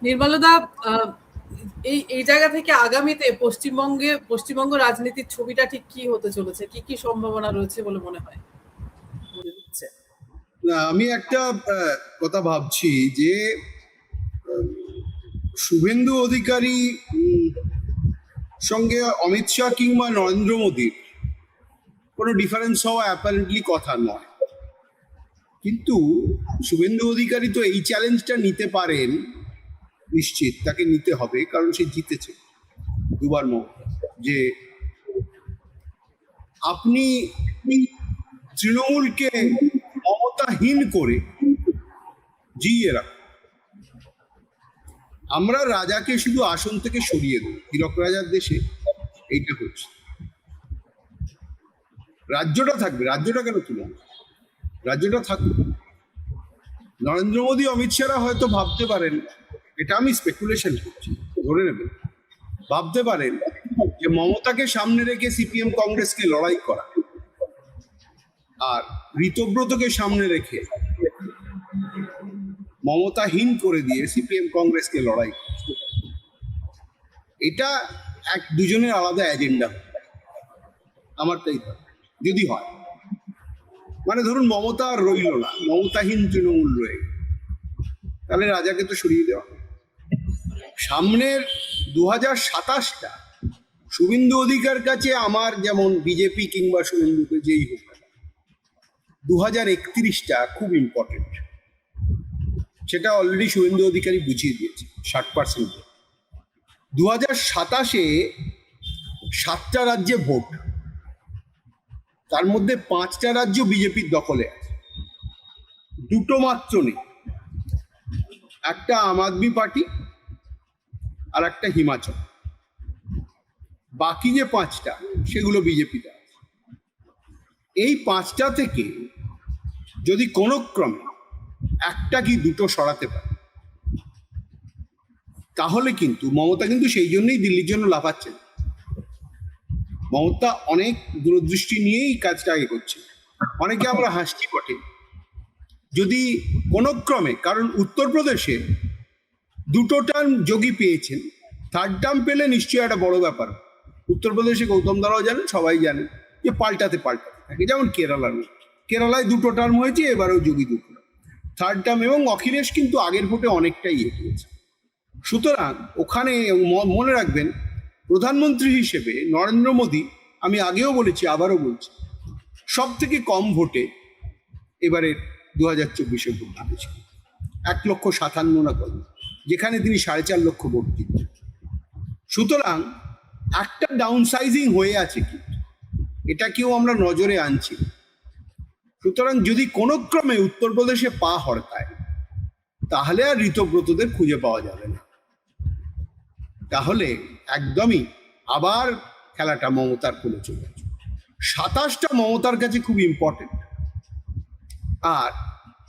নির্মলদা, এই এই জায়গা থেকে আগামীতে পশ্চিমবঙ্গ রাজনীতির ছবিটা ঠিক কি হতে চলেছে, কি কি সম্ভাবনা রয়েছে বলে মনে হয়? আমি একটা কথা ভাবছি যে শুভেন্দু অধিকারী সঙ্গে অমিত শাহ কিংবা নরেন্দ্র মোদীর কোনো ডিফারেন্স হওয়া অ্যাপারেন্টলি কথা নয়, কিন্তু শুভেন্দু অধিকারী তো এই চ্যালেঞ্জটা নিতে পারেন, নিশ্চিত তাকে নিতে হবে, কারণ সে জিতেছে দুবার যে আপনি তৃণমূলকে মমতাহীন করে জিইয়ে রাখুন, আমরা রাজাকে শুধু আসন থেকে সরিয়ে দেব। হীরক রাজার দেশে এইটা হচ্ছে, রাজ্যটা থাকবে, রাজ্যটা কেন তুলে, রাজ্যটা থাকবে। নরেন্দ্র মোদী অমিত শাহরা হয়তো ভাবতে পারেন, এটা আমি স্পেকুলেশন করছি, ধরে নেবেন, ভাবতে পারেন যে মমতাকে সামনে রেখে সিপিএম কংগ্রেসকে লড়াই করা আর ঋতব্রতকে সামনে রেখে মমতাহীন করে দিয়ে সিপিএম কংগ্রেসকে লড়াই, এটা এক দুজনের আলাদা এজেন্ডা। আমার তাই যদি হয়, মানে ধরুন মমতা আর রইল না, মমতাহীন তৃণমূল রয়ে, তাহলে রাজাকে তো সরিয়ে দেওয়া। সামনের 2027টা শুভেন্দু অধিকার কাছে আমার যেমন বিজেপি কিংবা শুভেন্দুকে যেই হোক, 2031টা খুব ইম্পর্টেন্ট, সেটা অলরেডি শুভেন্দু অধিকারী বুঝিয়ে দিয়েছে 60%। 2027-এ 7টা রাজ্যে ভোট, তার মধ্যে 5টা রাজ্য বিজেপির দখলে আছে, 2টো মাত্র নেই, একটা আম আদমি পার্টি আর একটা হিমাচল, বাকি যে 5টা সেগুলো বিজেপিতে আছে। এই 5টা থেকে যদি কোনো ক্রমে একটা কি দুটো সরাতে পারে, তাহলে কিন্তু মমতা কিন্তু সেই জন্যই দিল্লির জন্য লাফাচ্ছেন। মমতা অনেক দূরদৃষ্টি নিয়েই কাজটা আগে করছে। অনেকে আমরা হাসছি বটে, যদি কোনো ক্রমে, কারণ উত্তরপ্রদেশে 2টো টার্ম যোগী পেয়েছেন, 3rd টার্ম পেলে নিশ্চয়ই একটা বড় ব্যাপার। উত্তরপ্রদেশে গৌতম দারাও জানেন, সবাই জানেন যে পাল্টাতে থাকে, যেমন কেরালায় 2টো টার্ম হয়েছে, এবারেও যোগী 2টো 3rd টার্ম, এবং অখিলেশ কিন্তু আগের ভোটে অনেকটাই এগিয়েছে। সুতরাং ওখানে মনে রাখবেন, প্রধানমন্ত্রী হিসেবে নরেন্দ্র মোদী, আমি আগেও বলেছি আবারও বলছি, সব থেকে কম ভোটে এবারে 2024-এ ভোট দিয়েছিল, 1,57,000 না কত, যেখানে তিনি 4.5 লক্ষ ভোট দিতেন। সুতরাং একটা ডাউন সাইজিং হয়ে আছে, কিন্তু এটা কেউ আমরা নজরে আনছি। সুতরাং যদি কোনো ক্রমে উত্তরপ্রদেশে পা হড়কায়, তাহলে আর ঋতব্রতদের খুঁজে পাওয়া যাবে না, তাহলে একদমই আবার খেলাটা মমতার কোলে চলে যাবে। 27টা মমতার কাছে খুব ইম্পর্টেন্ট, আর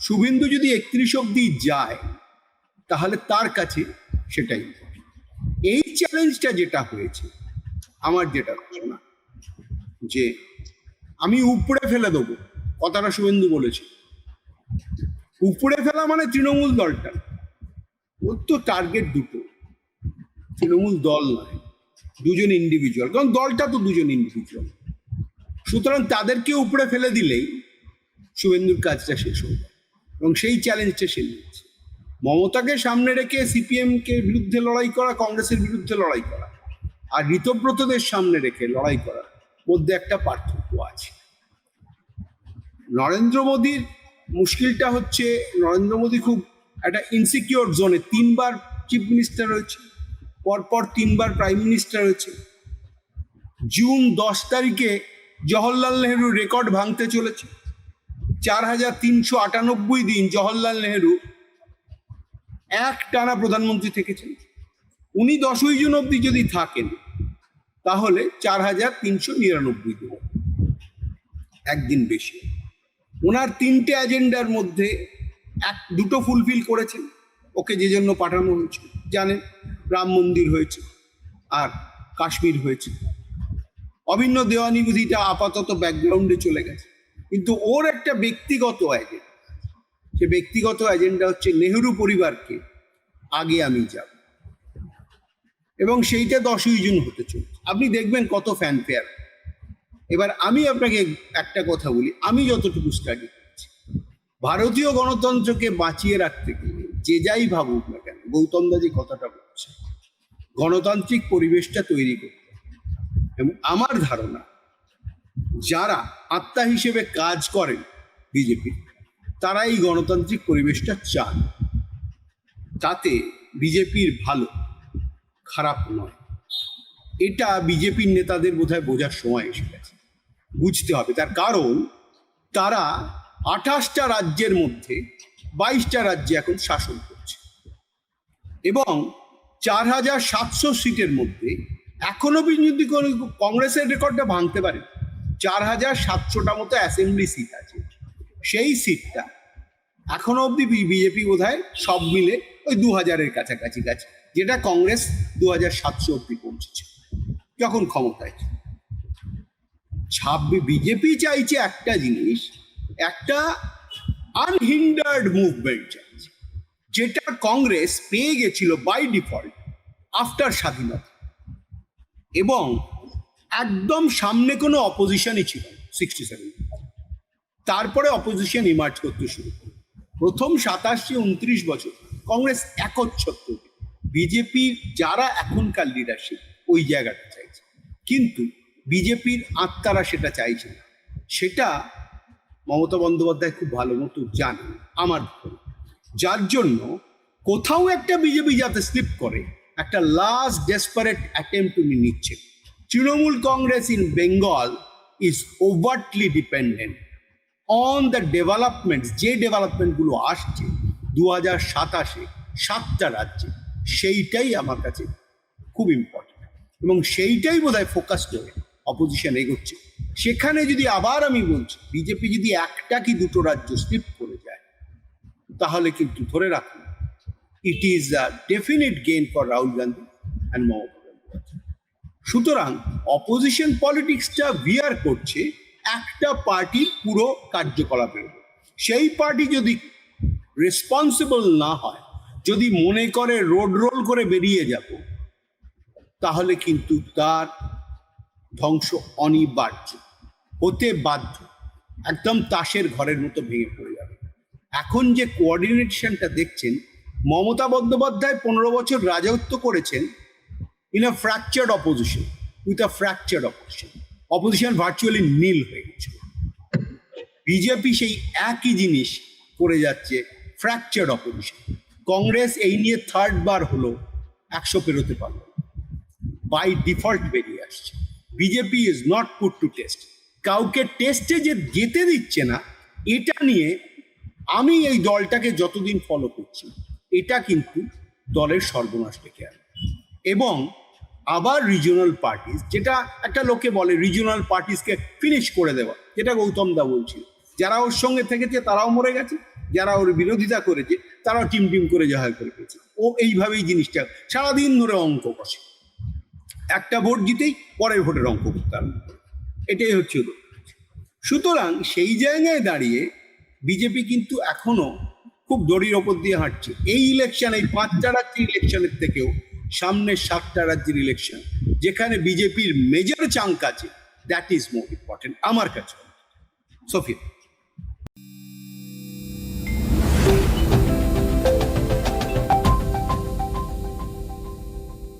শুভেন্দু যদি 31 অব্দি যায়, তাহলে তার কাছে সেটাই। এই চ্যালেঞ্জটা যেটা হয়েছে, আমার যেটা ধারণা যে আমি উপড়ে ফেলে দেবো, কথাটা শুভেন্দু বলেছে, উপড়ে ফেলা মানে তৃণমূল দলটা, ওর তো টার্গেট দুটো, তৃণমূল দল নয়, দুজন ইন্ডিভিজুয়াল, কারণ দলটা তো দুজন ইন্ডিভিজুয়াল। সুতরাং তাদেরকে উপরে ফেলে দিলেই শুভেন্দুর কাজটা শেষ হয়ে যায়, এবং সেই চ্যালেঞ্জটা সে নিচ্ছে। মমতাকে সামনে রেখে সিপিএমকে বিরুদ্ধে লড়াই করা, কংগ্রেসের বিরুদ্ধে লড়াই করা, আর ঋতব্রতদের সামনে রেখে লড়াই করার মধ্যে একটা পার্থক্য আছে। নরেন্দ্র মোদীর মুশকিলটা হচ্ছে, নরেন্দ্র মোদী খুব একটা ইনসিকিউর জোনে, 3বার চিফ মিনিস্টার হয়েছে, পরপর 3বার প্রাইম মিনিস্টার হয়েছে। জুন 10 তারিখে জওহরলাল নেহরু রেকর্ড ভাঙতে চলেছে, 4,398 দিন জওহরলাল নেহরু এক টানা প্রধানমন্ত্রী থেকেছেন। উনি 10ই জুন অব্দি যদি থাকেন, তাহলে 4,399 দিন, একদিন বেশি। ওনার 3টে এজেন্ডার মধ্যে দুটো ফুলফিল করেছেন, ওকে যে জন্য পাঠানো হয়েছে জানেন, রাম মন্দির হয়েছে আর কাশ্মীর হয়েছে। অভিন্ন দেওয়ানি বিধিটা আপাতত ব্যাকগ্রাউন্ডে চলে গেছে, কিন্তু ওর একটা ব্যক্তিগত এজেন্ডা, সে ব্যক্তিগত এজেন্ডা হচ্ছে নেহরু পরিবারকে আগে আমি যাব, এবং সেইটা 10ই জুন হতে চলছে। আপনি দেখবেন কত ফ্যানফেয়ার। এবার আমি আপনাকে একটা কথা বলি, আমি যতটুকু স্টাডি করছি, ভারতীয় গণতন্ত্রকে বাঁচিয়ে রাখতে গেলে যে যাই ভাবুক না কেন, গৌতম দা যে কথাটা বলছে, গণতান্ত্রিক পরিবেশটা তৈরি করতে হবে। এবং আমার ধারণা যারা আত্মা হিসেবে কাজ করেন বিজেপি, তারা এই গণতান্ত্রিক পরিবেশটা চান। তাতে বিজেপির ভালো, খারাপ নয়। এটা বিজেপির নেতাদের বোধহয় বোঝার সময় এসে গেছে, বুঝতে হবে। তার কারণ তারা 28টা রাজ্যের মধ্যে 22টা রাজ্যে এখন শাসন করছে, এবং 4700 সিটের মধ্যে এখনো যদি কংগ্রেসের রেকর্ডটা ভাঙতে পারে, 4700টা মতো অ্যাসেম্বলি সিট আছে। সেই সিটটা এখনো অব্দি বিজেপি বোধহয় সব মিলে ওই 2000-এর কাছাকাছি গেছে, যেটা কংগ্রেস 2700 অব্দি পৌঁছেছে যখন ক্ষমতায়। বিজেপি চাইছে একটা জিনিস, একটা আনহিন্ডার্ড মুভমেন্ট চাইছে, যেটা কংগ্রেস পেয়ে গেছিল বাই ডিফল্ট আফটার স্বাধীনতা, এবং একদম সামনে কোনো অপোজিশনই ছিল 67। তারপরে অপোজিশন ইমার্জ করতে শুরু করে। প্রথম 27-29 বছর কংগ্রেস একচ্ছত্র, বিজেপির যারা এখনকার লিডারশিপ ওই জায়গাটা চাইছে, কিন্তু বিজেপির আত্মারা সেটা চাইছে না। সেটা মমতা বন্দ্যোপাধ্যায় খুব ভালো মতো জানেন আমার ধারণা। যার জন্য কোথাও একটা বিজেপি যাতে স্লিপ করে, একটা লাস্ট ডেসপারেট অ্যাটেম্প্ট উনি নিচ্ছেন। Trinamool Congress in Bengal is overtly dependent on the development, যে ডেভেলপমেন্টগুলো আসছে 2027-এ 7টা রাজ্যে, সেইটাই আমার কাছে খুব ইম্পর্টেন্ট, এবং সেইটাই বোধহয় ফোকাস করে অপোজিশন এগোচ্ছে। সেখানে যদি আবার আমি বলছি, বিজেপি যদি একটা কি দুটো রাজ্য স্লিপ করে যায়, তাহলে কিন্তু ধরে রাখুন, it is a definite gain for Rahul Gandhi and Mamata Bandyopadhyay. সুতরাং অপোজিশন পলিটিক্সটা ভিয়ার করছে একটা পার্টির পুরো কার্যকলাপের উপর। সেই পার্টি যদি রেসপন্সিবল না হয়, যদি মনে করে রোড রোল করে বেরিয়ে যাব, তাহলে কিন্তু তার ধ্বংস অনিবার্য, হতে বাধ্য, একদম তাসের ঘরের মতো ভেঙে পড়ে যাবে। এখন যে কোঅর্ডিনেশনটা দেখছেন, মমতা বন্দ্যোপাধ্যায় 15 বছর রাজত্ব করেছেন in a fractured opposition, with a fractured opposition. Opposition virtually nil হয়ে গেছে। বিজেপি সেই একই জিনিস করে যাচ্ছে, ফ্র্যাকচার্ড অপোজিশন। কংগ্রেস এই নিয়ে 3rd বার হলো 100 পেরোতে পারলো, বাই ডিফল্ট বেরিয়ে আসছে। BJP is not put to test, কাউকে টেস্টে যে যেতে দিচ্ছে না, এটা নিয়ে আমি এই দলটাকে যতদিন ফলো করছি, এটা কিন্তু দলের সর্বনাশ ডেকে আনে। এবং আবার রিজিওনাল পার্টিস, যেটা একটা লোকে বলে রিজিওনাল পার্টিসকে ফিনিশ করে দেওয়া, যেটা গৌতম দা বলছিল, যারা ওর সঙ্গে থেকেছে তারাও মরে গেছে, যারা ওর বিরোধিতা করেছে তারাও টিম টিম করে জয় করে পেয়েছে। ও এইভাবেই জিনিসটা সারাদিন ধরে অঙ্ক কষে, একটা ভোট জিতেই পরের ভোটের অঙ্ক করতে আরম্ভ করে। এটাই হচ্ছে ওদের। সুতরাং সেই জায়গায় দাঁড়িয়ে বিজেপি কিন্তু এখনো খুব দড়ির ওপর দিয়ে হাঁটছে। এই ইলেকশন, এই 5টা রাজ্যের ইলেকশনের থেকেও সামনের 7টা রাজ্যের ইলেকশন, যেখানে বিজেপির মেজর চাঙ্ক আছে, দ্যাট ইজ মোর ইম্পর্টেন্ট আমার কাছে। সোফিয়া।